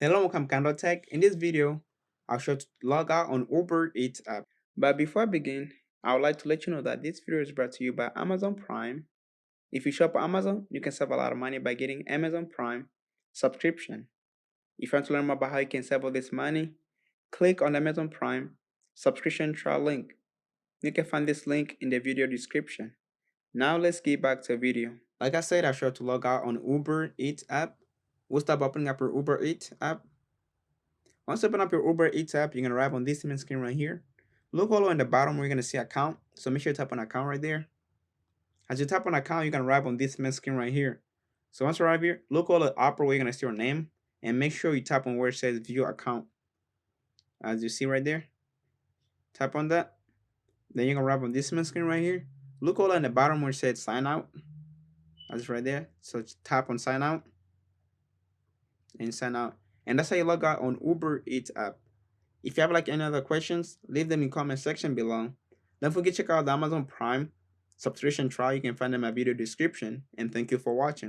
Hello, welcome KahindoTech. In this video, I'll show you to log out on Uber Eats app. But before I begin, I would like to let you know that this video is brought to you by Amazon Prime. If you shop at Amazon, you can save a lot of money by getting Amazon Prime subscription. If you want to learn more about how you can save all this money, click on the Amazon Prime subscription trial link. You can find this link in the video description. Now let's get back to the video. Like I said, I'll show you to log out on Uber Eats app. We'll start by opening up your Uber Eats app. Once you open up your Uber Eats app, you're going to arrive on this main screen right here. Look all the way in the bottom where you're going to see account. So make sure you tap on account right there. As you tap on account, you're going to arrive on this main screen right here. So once you arrive here, look all the upper where you're going to see your name. And make sure you tap on where it says view account. As you see right there. Tap on that. Then you're going to arrive on this main screen right here. Look all in the bottom where it says sign out. That's right there. So tap on sign out. And sign out. And that's how you log out on Uber Eats app. If you have like any other questions, leave them in the comment section below. Don't forget to check out the Amazon Prime subscription trial. You can find them in my video description. And thank you for watching.